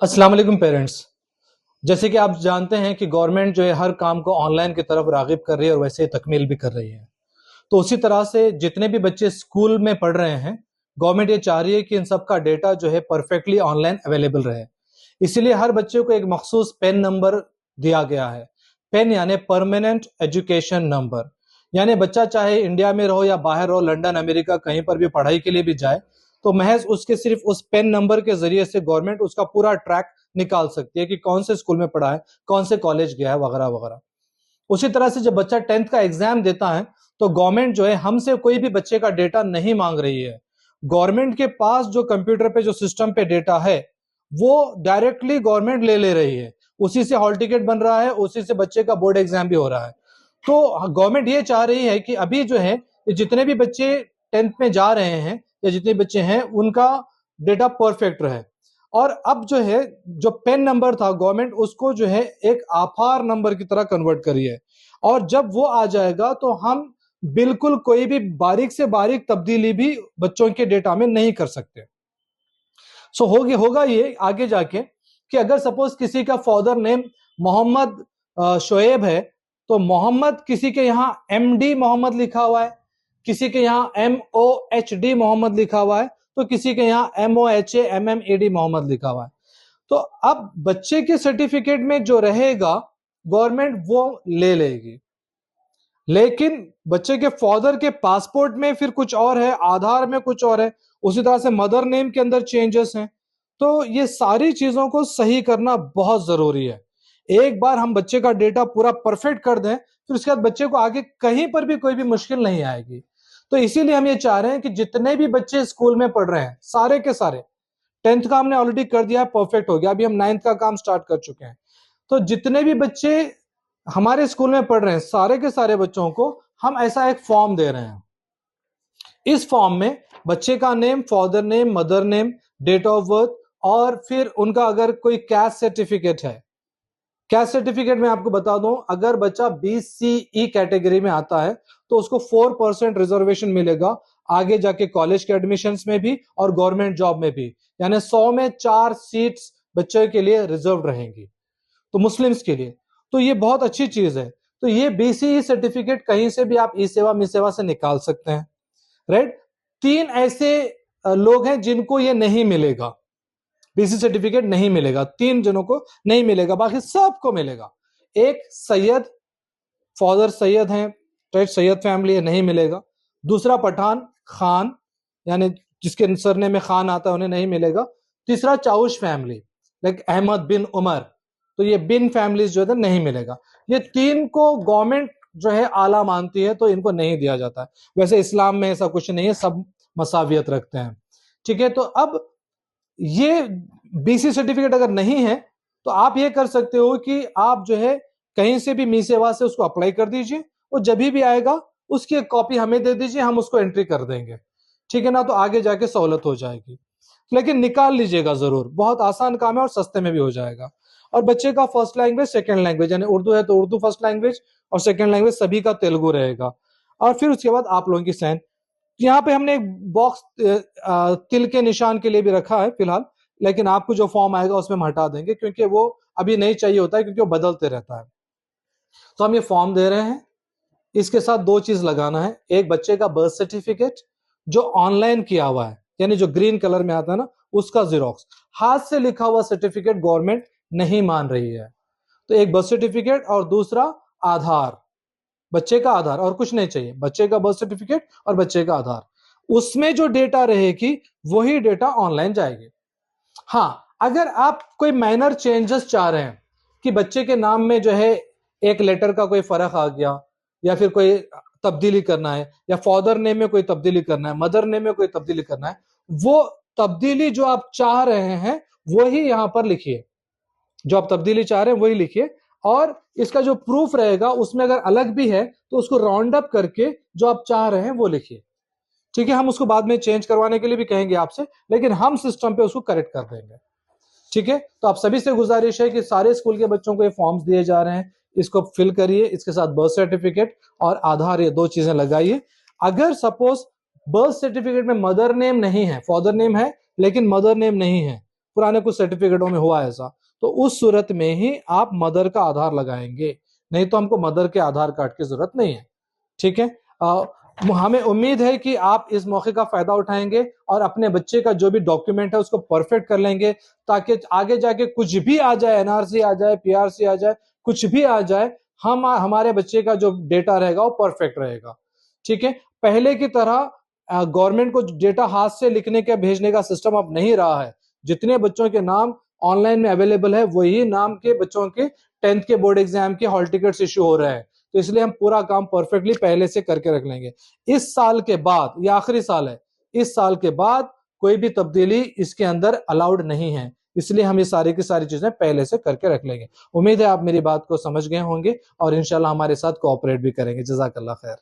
अस्सलाम वालेकुम पेरेंट्स। जैसे कि आप जानते हैं कि गवर्नमेंट जो है हर काम को ऑनलाइन की तरफ रागिब कर रही है और वैसे तकमील भी कर रही है। तो उसी तरह से जितने भी बच्चे स्कूल में पढ़ रहे हैं, गवर्नमेंट ये चाह रही है कि इन सब का डेटा जो है परफेक्टली ऑनलाइन अवेलेबल रहे। इसीलिए हर बच्चे को एक मखसूस पेन नंबर दिया गया है। पेन यानी परमानेंट एजुकेशन नंबर, यानी बच्चा चाहे इंडिया में रहो या बाहर रहो, लंदन अमेरिका कहीं पर भी पढ़ाई के लिए भी जाए, तो महज उसके सिर्फ उस पेन नंबर के जरिए से गवर्नमेंट उसका पूरा ट्रैक निकाल सकती है कि कौन से स्कूल में पढ़ा है, कौन से कॉलेज गया है, वगैरह वगैरह। उसी तरह से जब बच्चा 10th का एग्जाम देता है तो गवर्नमेंट जो है हमसे कोई भी बच्चे का डेटा नहीं मांग रही है। गवर्नमेंट के पास जो कंप्यूटर पे जो सिस्टम पे डेटा है वो डायरेक्टली गवर्नमेंट ले रही है। उसी से हॉल टिकट बन रहा है, उसी से बच्चे का बोर्ड एग्जाम भी हो रहा है। तो गवर्नमेंट ये चाह रही है कि अभी जो है जितने भी बच्चे 10th में जा रहे हैं या जितने बच्चे हैं उनका डेटा परफेक्ट रहे। और अब जो है जो पेन नंबर था गवर्नमेंट उसको जो है एक आधार नंबर की तरह कन्वर्ट करी है। और जब वो आ जाएगा तो हम बिल्कुल कोई भी बारीक से बारीक तब्दीली भी बच्चों के डेटा में नहीं कर सकते। सो होगा ये आगे जाके कि अगर सपोज किसी का फादर नेम मोहम्मद शोएब है, तो मोहम्मद किसी के यहाँ MD मोहम्मद लिखा हुआ है, किसी के यहाँ MOHD मोहम्मद लिखा हुआ है, तो किसी के यहाँ MOHAMMAD मोहम्मद लिखा हुआ है। तो अब बच्चे के सर्टिफिकेट में जो रहेगा गवर्नमेंट वो ले लेगी, लेकिन बच्चे के फादर के पासपोर्ट में फिर कुछ और है, आधार में कुछ और है, उसी तरह से मदर नेम के अंदर चेंजेस हैं। तो ये सारी चीजों को सही करना बहुत जरूरी है। एक बार हम बच्चे का डेटा पूरा परफेक्ट कर दें फिर उसके बाद बच्चे को आगे कहीं पर भी कोई भी मुश्किल नहीं आएगी। तो इसीलिए हम ये चाह रहे हैं कि जितने भी बच्चे स्कूल में पढ़ रहे हैं सारे के सारे, 10th का हमने ऑलरेडी कर दिया है, परफेक्ट हो गया, अभी हम 9th का काम स्टार्ट कर चुके हैं। तो जितने भी बच्चे हमारे स्कूल में पढ़ रहे हैं सारे के सारे बच्चों को हम ऐसा एक फॉर्म दे रहे हैं। इस फॉर्म में बच्चे का name, father name, mother name, date of birth और फिर उनका अगर कोई कैस्ट सर्टिफिकेट है। कैस्ट सर्टिफिकेट में आपको बता दूं, अगर बच्चा BCE कैटेगरी में आता है तो उसको 4% रिजर्वेशन मिलेगा आगे जाके कॉलेज के एडमिशंस में भी और गवर्नमेंट जॉब में भी, यानी 100 में 4 सीट्स बच्चे के लिए रिजर्व रहेंगी, तो मुस्लिम्स के लिए। तो ये बहुत अच्छी चीज है। तो ये BCE सर्टिफिकेट कहीं से भी आप ई सेवा मी सेवा से निकाल सकते हैं, राइट। 3 ऐसे लोग हैं जिनको ये नहीं मिलेगा, BCE सर्टिफिकेट नहीं मिलेगा, 3 जनों को नहीं मिलेगा, बाकी सबको मिलेगा। एक सैयद, फादर सैयद हैं, राइट, सैयद फैमिली है, नहीं मिलेगा। दूसरा पठान खान, यानी जिसके सरने में खान आता है उन्हें नहीं मिलेगा। तीसरा चाउश फैमिली लाइक अहमद बिन उमर, तो ये बिन फैमिलीज जो है नहीं मिलेगा। ये 3 को गवर्नमेंट जो है आला मानती है तो इनको नहीं दिया जाता है। वैसे इस्लाम में ऐसा कुछ नहीं है, सब मसावियत रखते हैं, ठीक है। तो अब ये BC सर्टिफिकेट अगर नहीं है तो आप ये कर सकते हो कि आप जो है कहीं से भी मी सेवा से उसको अप्लाई कर दीजिए और जब भी आएगा उसकी एक कॉपी हमें दे दीजिए, हम उसको एंट्री कर देंगे, ठीक है ना। तो आगे जाके सहूलत हो जाएगी, लेकिन निकाल लीजिएगा जरूर, बहुत आसान काम है और सस्ते में भी हो जाएगा। और बच्चे का फर्स्ट लैंग्वेज, सेकंड लैंग्वेज, यानी उर्दू है तो उर्दू फर्स्ट लैंग्वेज और सेकंड लैंग्वेज सभी का तेलुगु रहेगा। और फिर उसके बाद आप लोगों की साइन। यहाँ पे हमने एक बॉक्स तिल के निशान के लिए भी रखा है फिलहाल, लेकिन आपको जो फॉर्म आएगा उसमें हम हटा देंगे क्योंकि वो अभी नहीं चाहिए होता है, क्योंकि वो बदलते रहता है। तो हम ये फॉर्म दे रहे हैं, इसके साथ 2 चीज लगाना है। एक बच्चे का बर्थ सर्टिफिकेट जो ऑनलाइन किया हुआ है, यानी जो ग्रीन कलर में आता है ना, उसका जीरोक्स। हाथ से लिखा हुआ सर्टिफिकेट गवर्नमेंट नहीं मान रही है। तो एक बर्थ सर्टिफिकेट और दूसरा आधार, बच्चे का आधार, और कुछ नहीं चाहिए, बच्चे का बर्थ सर्टिफिकेट और बच्चे का आधार। उसमें जो डेटा रहेगी वही डेटा ऑनलाइन जाएगी। हाँ, अगर आप कोई माइनर चेंजेस चाह रहे हैं कि बच्चे के नाम में जो है एक लेटर का कोई फर्क आ गया या फिर कोई तब्दीली करना है, या फादर नेम में कोई तब्दीली करना है, मदर नेम में कोई तब्दीली करना है, वो तब्दीली जो आप चाह रहे हैं वही यहां पर लिखिए। जो आप तब्दीली चाह रहे हैं वही लिखिए, और इसका जो प्रूफ रहेगा उसमें अगर अलग भी है तो उसको राउंड अप करके जो आप चाह रहे हैं वो लिखिए, ठीक है। हम उसको बाद में चेंज करवाने के लिए भी कहेंगे आपसे, लेकिन हम सिस्टम पे उसको करेक्ट कर देंगे, ठीक है। तो आप सभी से गुजारिश है कि सारे स्कूल के बच्चों को ये फॉर्म्स दिए जा रहे हैं, इसको फिल करिए, इसके साथ बर्थ सर्टिफिकेट और आधार, ये 2 चीजें लगाइए। अगर सपोज बर्थ सर्टिफिकेट में मदर नेम नहीं है, फादर नेम है लेकिन मदर नेम नहीं है, पुराने कुछ सर्टिफिकेटों में हुआ ऐसा, तो उस सूरत में ही आप मदर का आधार लगाएंगे, नहीं तो हमको मदर के आधार कार्ड की जरूरत नहीं है। ठीक है। हमें उम्मीद है कि आप इस मौके का फायदा उठाएंगे और अपने बच्चे का जो भी डॉक्यूमेंट है उसको परफेक्ट कर लेंगे, ताकि आगे जाके कुछ भी आ जाए, एनआरसी आ जाए, पीआरसी आ जाए, कुछ भी आ जाए, हम हमारे बच्चे का जो डेटा रहेगा वो परफेक्ट रहेगा। ठीक है। पहले की तरह गवर्नमेंट को डेटा हाथ से लिखने के भेजने का सिस्टम अब नहीं रहा है। जितने बच्चों के नाम ऑनलाइन में अवेलेबल है वही नाम के बच्चों के 10th के बोर्ड एग्जाम के हॉल टिकट्स इश्यू हो रहे हैं। तो इसलिए हम पूरा काम परफेक्टली पहले से करके रख लेंगे। इस साल के बाद, ये आखिरी साल है, इस साल के बाद कोई भी तब्दीली इसके अंदर अलाउड नहीं है, इसलिए हम ये सारी की सारी चीजें पहले से करके रख लेंगे। उम्मीद है आप मेरी बात को समझ गए होंगे और इंशाल्लाह हमारे साथ कोऑपरेट भी करेंगे। जज़ाकल्लाह खैर।